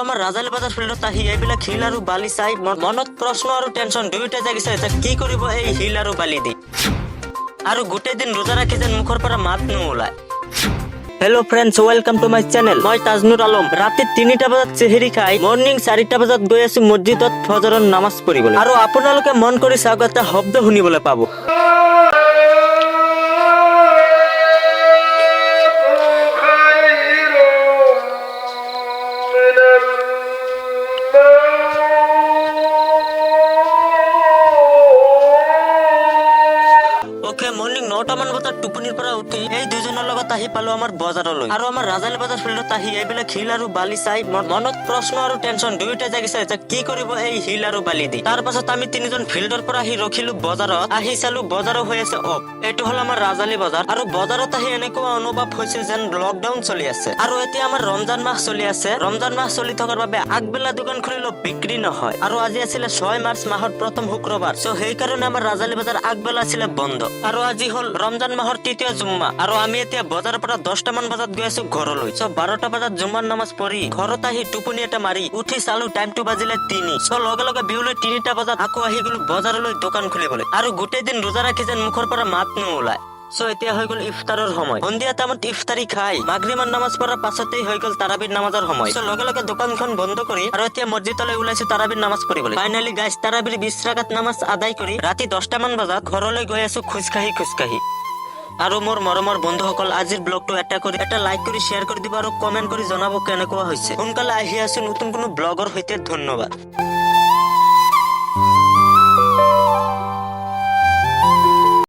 আমাৰ ৰাজালী বাজাৰ ফিল্ডত আহি এইবিলাক শিল আৰু বালি চাই মনত প্ৰশ্ন আৰু টেনচন দুয়োটা জাগিছে যে কি কৰিব এই শিল আৰু বালি দি। আৰু গোটেই দিন ৰোজা ৰাখি যেন মুখৰ পৰা মাত নোলায়। Hello' friends, welcome to my channel. মই তাজনুৰ আলম। ৰাতি 3টা বজাত চেহেৰি খাই মৰ্নিং 4টা বজাত গৈ আছো মছজিদত ফজৰৰ নামাজ পঢ়িবলৈ। আৰু আপোনালোকে মন কৰি চাওক, এটা শব্দ শুনিবলৈ পাব। মৰ্নিং 9টা মান বজাত টোপনিৰ পৰা উঠি এই দুজনৰ লগত আহি পালো আমাৰ বজাৰলৈ। আৰু আমাৰ ৰাজালী বাজাৰ ফিল্ডত আহি এইবিলাক শিল আৰু বালি চাই মনত প্ৰশ্ন আৰু টেনচন দুয়োটা জাগিছে যে কি কৰিব এই শিল আৰু বালি দি। তাৰ পাছত আমি তিনিজন ফিল্ডৰ পৰা আহি ৰখিলো বজাৰত। আহি চালো বজাৰো হৈ আছে অফ। এইটো হল আমাৰ ৰাজালী বজাৰ। আৰু বজাৰত আহি এনেকুৱা অনুভৱ হৈছে যেন লকডাউন চলি আছে। আৰু এতিয়া আমাৰ ৰমজান মাহ চলি আছে। ৰমজান মাহ চলি থকাৰ বাবে আগবেলা দোকান খুলিলেও বিক্ৰী নহয়। আৰু আজি আছিলে 6 মাৰ্চ মাহৰ প্ৰথম শুক্ৰবাৰ। চ' সেইকাৰণে আমাৰ ৰাজালী বজাৰ আগবেলা আছিলে বন্ধ। আৰু আজি হল ৰমজান মাহৰ তৃতীয় জুম্মা। আৰু আমি এতিয়া বজাৰৰ পৰা 10টা মান বজাত গৈ আছো ঘৰলৈ। চ' 12টা বজাত জুম্মাৰ নামাজ পঢ়ি ঘৰত আহি টোপনি এটা মাৰি উঠি চালো টাইমটো বাজিলে 3। চ' লগে লগে বিহুলৈ 3টা বজাত আকৌ আহি গলো বজাৰলৈ দোকান খুলিবলৈ। আৰু গোটেই দিন ৰোজা ৰাখি যেন মুখৰ পৰা মাত নোলায়। চ' এতিয়া হৈ গল ইফতাৰৰ সময়। সন্ধিয়া টাইমত ইফতাৰী খাই মাগৰিবৰ নামাজ পঢ়াৰ পাছতেই হৈ গল তাৰাবিৰ নামাজৰ সময়। চ' লগে লগে দোকানখন বন্ধ কৰি আৰু এতিয়া মছজিদলৈ ওলাইছো তাৰাবিৰ নামাজ পঢ়িবলৈ। ফাইনেলি গাইজ তাৰাবিৰ 20 ৰাকাত নামাজ আদায় কৰি ৰাতি 10টা মান বজাত ঘৰলৈ গৈ আছো খোজকাঢ়ি। আৰু মোৰ মৰমৰ বন্ধুসকল, আজিৰ ব্লগটো এটা লাইক কৰি শ্বেয়াৰ কৰি দিব আৰু কমেন্ট কৰি জনাব কেনেকুৱা হৈছে। সোনকালে আহি আছো নতুন কোনো ব্লগৰ সৈতে। ধন্যবাদ।